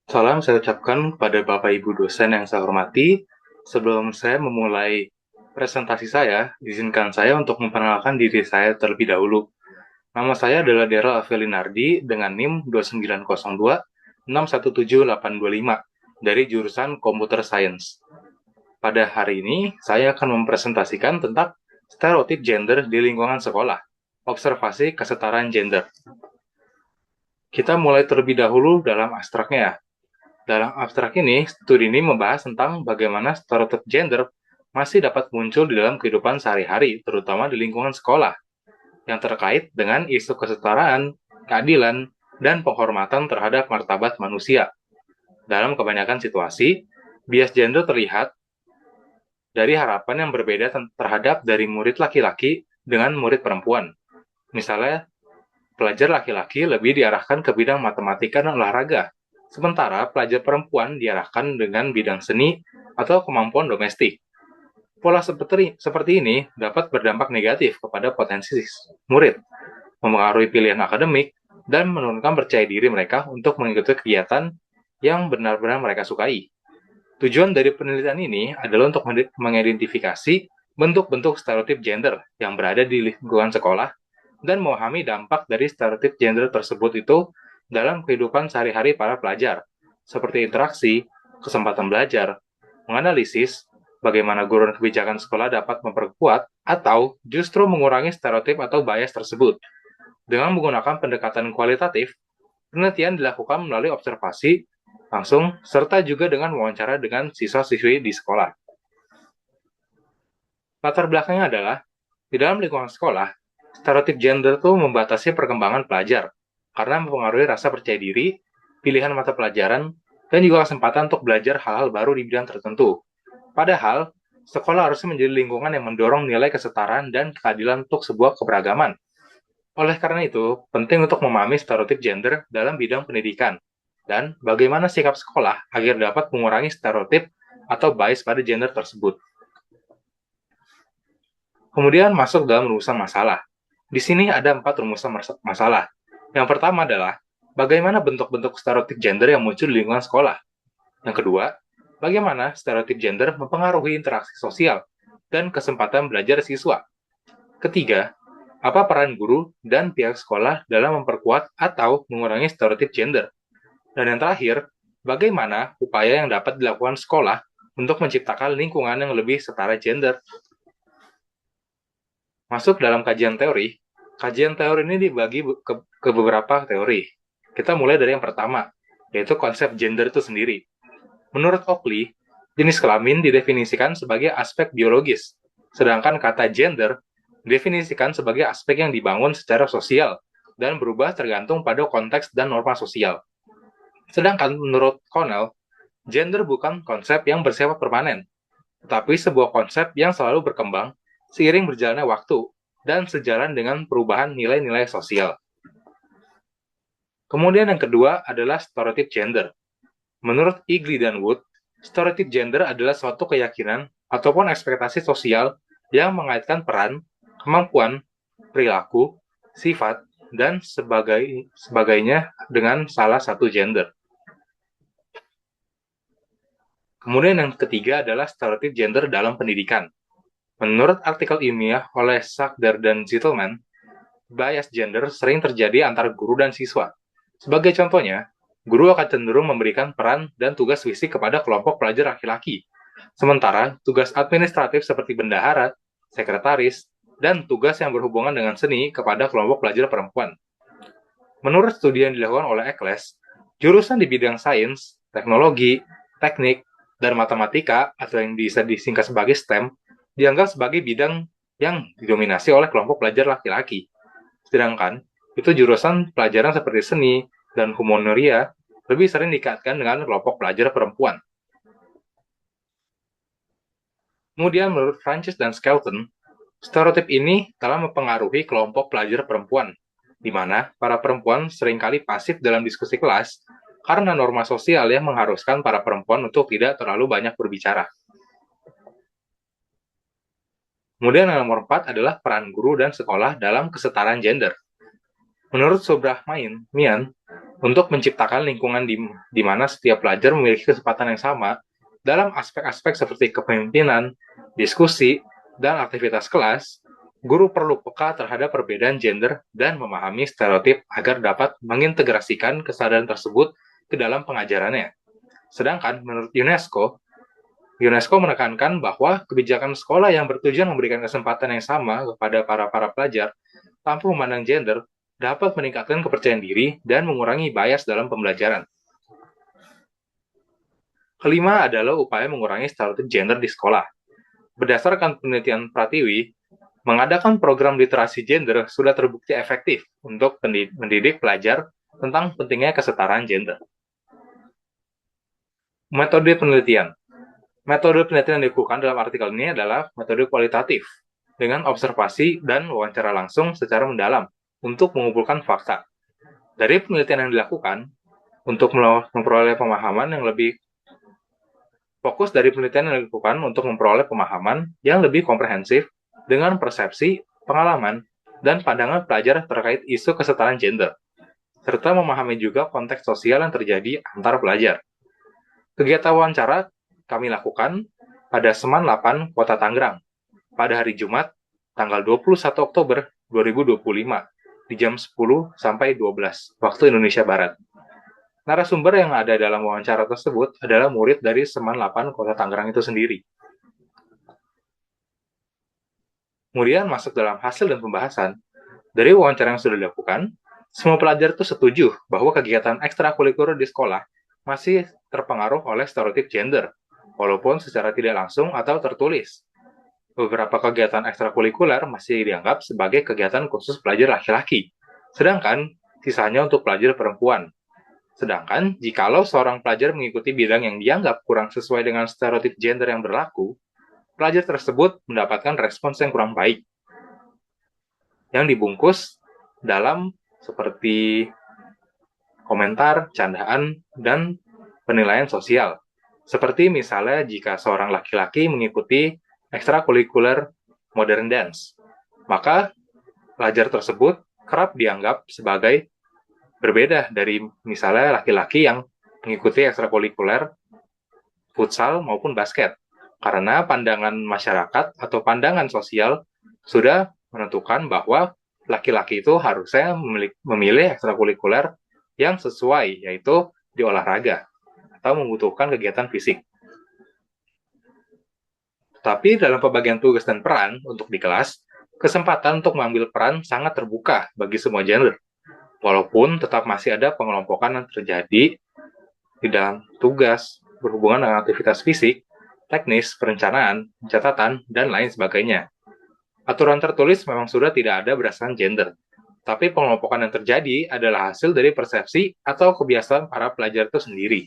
Salam saya ucapkan kepada Bapak Ibu dosen yang saya hormati. Sebelum saya memulai presentasi saya, izinkan saya untuk memperkenalkan diri saya terlebih dahulu. Nama saya adalah Daryl Avelinardi dengan NIM 2902617825 dari jurusan Computer Science. Pada hari ini, saya akan mempresentasikan tentang stereotip gender di lingkungan sekolah, observasi kesetaraan gender. Kita mulai terlebih dahulu dalam abstraknya ya. Dalam abstrak ini, studi ini membahas tentang bagaimana stereotip gender masih dapat muncul di dalam kehidupan sehari-hari, terutama di lingkungan sekolah, yang terkait dengan isu kesetaraan, keadilan, dan penghormatan terhadap martabat manusia. Dalam kebanyakan situasi, bias gender terlihat dari harapan yang berbeda terhadap dari murid laki-laki dengan murid perempuan. Misalnya, pelajar laki-laki lebih diarahkan ke bidang matematika dan olahraga, sementara pelajar perempuan diarahkan dengan bidang seni atau kemampuan domestik. Pola seperti ini dapat berdampak negatif kepada potensi murid, mempengaruhi pilihan akademik, dan menurunkan percaya diri mereka untuk mengikuti kegiatan yang benar-benar mereka sukai. Tujuan dari penelitian ini adalah untuk mengidentifikasi bentuk-bentuk stereotip gender yang berada di lingkungan sekolah dan memahami dampak dari stereotip gender tersebut itu dalam kehidupan sehari-hari para pelajar, seperti interaksi, kesempatan belajar, menganalisis, bagaimana guru dan kebijakan sekolah dapat memperkuat atau justru mengurangi stereotip atau bias tersebut. Dengan menggunakan pendekatan kualitatif, penelitian dilakukan melalui observasi langsung, serta juga dengan wawancara dengan siswa-siswi di sekolah. Latar belakangnya adalah, di dalam lingkungan sekolah, stereotip gender itu membatasi perkembangan pelajar, karena mempengaruhi rasa percaya diri, pilihan mata pelajaran, dan juga kesempatan untuk belajar hal-hal baru di bidang tertentu. Padahal, sekolah harusnya menjadi lingkungan yang mendorong nilai kesetaraan dan keadilan untuk sebuah keberagaman. Oleh karena itu, penting untuk memahami stereotip gender dalam bidang pendidikan, dan bagaimana sikap sekolah agar dapat mengurangi stereotip atau bias pada gender tersebut. Kemudian masuk dalam rumusan masalah. Di sini ada 4 rumusan masalah. Yang pertama adalah, bagaimana bentuk-bentuk stereotip gender yang muncul di lingkungan sekolah. Yang kedua, bagaimana stereotip gender mempengaruhi interaksi sosial dan kesempatan belajar siswa. Ketiga, apa peran guru dan pihak sekolah dalam memperkuat atau mengurangi stereotip gender? Dan yang terakhir, bagaimana upaya yang dapat dilakukan sekolah untuk menciptakan lingkungan yang lebih setara gender? Masuk dalam kajian teori ini dibagi ke beberapa teori. Kita mulai dari yang pertama, yaitu konsep gender itu sendiri. Menurut Oakley, jenis kelamin didefinisikan sebagai aspek biologis, sedangkan kata gender didefinisikan sebagai aspek yang dibangun secara sosial dan berubah tergantung pada konteks dan norma sosial. Sedangkan menurut Connell, gender bukan konsep yang bersifat permanen, tetapi sebuah konsep yang selalu berkembang seiring berjalannya waktu dan sejalan dengan perubahan nilai-nilai sosial. Kemudian yang kedua adalah stereotip gender. Menurut Igley dan Wood, stereotip gender adalah suatu keyakinan ataupun ekspektasi sosial yang mengaitkan peran, kemampuan, perilaku, sifat, dan sebagainya dengan salah satu gender. Kemudian yang ketiga adalah stereotip gender dalam pendidikan. Menurut artikel ilmiah oleh Sackler dan Zitelman, bias gender sering terjadi antara guru dan siswa. Sebagai contohnya, guru akan cenderung memberikan peran dan tugas fisik kepada kelompok pelajar laki-laki, sementara tugas administratif seperti bendahara, sekretaris, dan tugas yang berhubungan dengan seni kepada kelompok pelajar perempuan. Menurut studi yang dilakukan oleh Eccles, jurusan di bidang sains, teknologi, teknik, dan matematika, atau yang bisa disingkat sebagai STEM, dianggap sebagai bidang yang didominasi oleh kelompok pelajar laki-laki. Sedangkan, itu jurusan pelajaran seperti seni dan humaniora lebih sering dikaitkan dengan kelompok pelajar perempuan. Kemudian menurut Francis dan Skelton, stereotip ini telah mempengaruhi kelompok pelajar perempuan, di mana para perempuan seringkali pasif dalam diskusi kelas karena norma sosial yang mengharuskan para perempuan untuk tidak terlalu banyak berbicara. Kemudian yang nomor 4 adalah peran guru dan sekolah dalam kesetaraan gender. Menurut Mian, untuk menciptakan lingkungan di mana setiap pelajar memiliki kesempatan yang sama dalam aspek-aspek seperti kepemimpinan, diskusi, dan aktivitas kelas, guru perlu peka terhadap perbedaan gender dan memahami stereotip agar dapat mengintegrasikan kesadaran tersebut ke dalam pengajarannya. Sedangkan menurut UNESCO menekankan bahwa kebijakan sekolah yang bertujuan memberikan kesempatan yang sama kepada para pelajar tanpa memandang gender dapat meningkatkan kepercayaan diri dan mengurangi bias dalam pembelajaran. Kelima adalah upaya mengurangi stereotip gender di sekolah. Berdasarkan penelitian Pratiwi, mengadakan program literasi gender sudah terbukti efektif untuk mendidik pelajar tentang pentingnya kesetaraan gender. Metode penelitian. Metode penelitian yang dilakukan dalam artikel ini adalah metode kualitatif, dengan observasi dan wawancara langsung secara mendalam untuk mengumpulkan fakta. Dari penelitian yang dilakukan, untuk memperoleh pemahaman yang lebih fokus dari penelitian yang dilakukan untuk memperoleh pemahaman yang lebih komprehensif dengan persepsi, pengalaman, dan pandangan pelajar terkait isu kesetaraan gender, serta memahami juga konteks sosial yang terjadi antar pelajar. Kegiatan wawancara kami lakukan pada Seman 8, Kota Tangerang, pada hari Jumat, tanggal 21 Oktober 2025, di jam 10 sampai 12, waktu Indonesia Barat. Narasumber yang ada dalam wawancara tersebut adalah murid dari Seman 8, Kota Tangerang itu sendiri. Kemudian masuk dalam hasil dan pembahasan, dari wawancara yang sudah dilakukan, semua pelajar itu setuju bahwa kegiatan ekstrakurikuler di sekolah masih terpengaruh oleh stereotip gender, walaupun secara tidak langsung atau tertulis. Beberapa kegiatan ekstrakurikuler masih dianggap sebagai kegiatan khusus pelajar laki-laki, sedangkan sisanya untuk pelajar perempuan. Sedangkan, jikalau seorang pelajar mengikuti bidang yang dianggap kurang sesuai dengan stereotip gender yang berlaku, pelajar tersebut mendapatkan respons yang kurang baik, yang dibungkus dalam seperti komentar, candaan, dan penilaian sosial. Seperti misalnya jika seorang laki-laki mengikuti ekstrakurikuler modern dance, maka pelajar tersebut kerap dianggap sebagai berbeda dari misalnya laki-laki yang mengikuti ekstrakurikuler futsal maupun basket, karena pandangan masyarakat atau pandangan sosial sudah menentukan bahwa laki-laki itu harusnya memilih ekstrakurikuler yang sesuai, yaitu di olahraga atau membutuhkan kegiatan fisik. Tapi dalam pembagian tugas dan peran untuk di kelas, kesempatan untuk mengambil peran sangat terbuka bagi semua gender. Walaupun tetap masih ada pengelompokan yang terjadi di dalam tugas berhubungan dengan aktivitas fisik, teknis, perencanaan, pencatatan, dan lain sebagainya. Aturan tertulis memang sudah tidak ada berdasarkan gender, tapi pengelompokan yang terjadi adalah hasil dari persepsi atau kebiasaan para pelajar itu sendiri.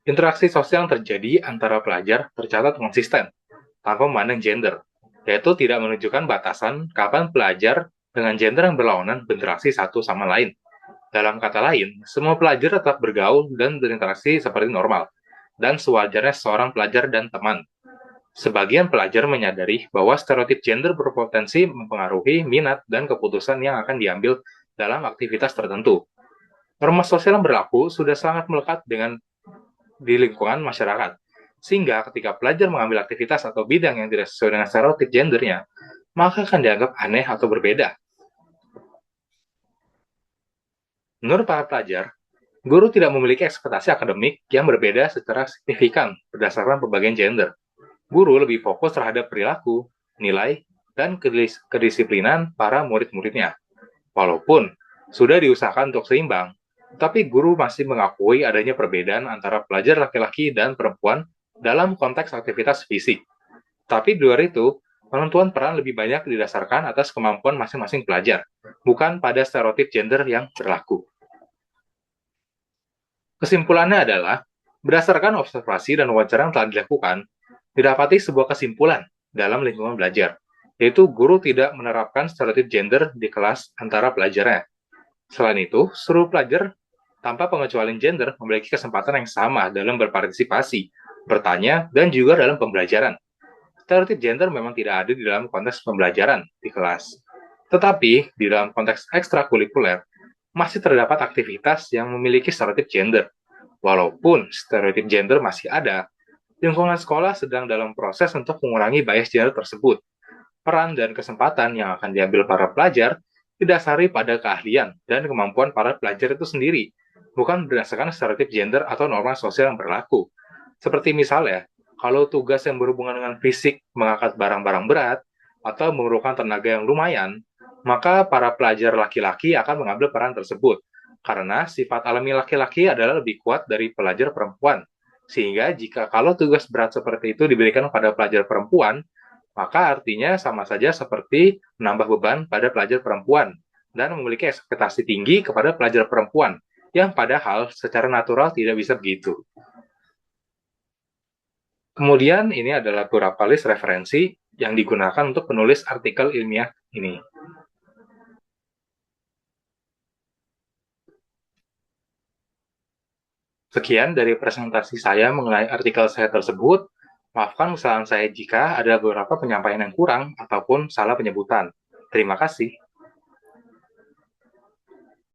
Interaksi sosial yang terjadi antara pelajar tercatat konsisten, tanpa memandang gender, yaitu tidak menunjukkan batasan kapan pelajar dengan gender yang berlawanan berinteraksi satu sama lain. Dalam kata lain, semua pelajar tetap bergaul dan berinteraksi seperti normal, dan sewajarnya seorang pelajar dan teman. Sebagian pelajar menyadari bahwa stereotip gender berpotensi mempengaruhi minat dan keputusan yang akan diambil dalam aktivitas tertentu. Norma sosial yang berlaku sudah sangat melekat di lingkungan masyarakat, sehingga ketika pelajar mengambil aktivitas atau bidang yang tidak sesuai dengan stereotip gendernya, maka akan dianggap aneh atau berbeda. Menurut para pelajar, guru tidak memiliki ekspektasi akademik yang berbeda secara signifikan berdasarkan pembagian gender. Guru lebih fokus terhadap perilaku, nilai, dan kedisiplinan para murid-muridnya. Walaupun sudah diusahakan untuk seimbang, tapi guru masih mengakui adanya perbedaan antara pelajar laki-laki dan perempuan dalam konteks aktivitas fisik. Tapi di luar itu, penentuan peran lebih banyak didasarkan atas kemampuan masing-masing pelajar, bukan pada stereotip gender yang berlaku. Kesimpulannya adalah, berdasarkan observasi dan wawancara yang telah dilakukan, didapati sebuah kesimpulan dalam lingkungan belajar, yaitu guru tidak menerapkan stereotip gender di kelas antara pelajarnya. Selain itu, seluruh pelajar tanpa pengecualian gender memiliki kesempatan yang sama dalam berpartisipasi, bertanya, dan juga dalam pembelajaran. Stereotip gender memang tidak ada di dalam konteks pembelajaran di kelas. Tetapi, di dalam konteks ekstrakurikuler, masih terdapat aktivitas yang memiliki stereotip gender. Walaupun stereotip gender masih ada, lingkungan sekolah sedang dalam proses untuk mengurangi bias gender tersebut. Peran dan kesempatan yang akan diambil para pelajar didasari pada keahlian dan kemampuan para pelajar itu sendiri, bukan berdasarkan stereotip gender atau norma sosial yang berlaku. Seperti misalnya, kalau tugas yang berhubungan dengan fisik, mengangkat barang-barang berat, atau memerlukan tenaga yang lumayan, maka para pelajar laki-laki akan mengambil peran tersebut, karena sifat alami laki-laki adalah lebih kuat dari pelajar perempuan. Sehingga jika kalau tugas berat seperti itu diberikan pada pelajar perempuan, maka artinya sama saja seperti menambah beban pada pelajar perempuan dan memiliki ekspektasi tinggi kepada pelajar perempuan, yang padahal secara natural tidak bisa begitu. Kemudian ini adalah beberapa list referensi yang digunakan untuk penulis artikel ilmiah ini. Sekian dari presentasi saya mengenai artikel saya tersebut. Maafkan kesalahan saya jika ada beberapa penyampaian yang kurang ataupun salah penyebutan. Terima kasih.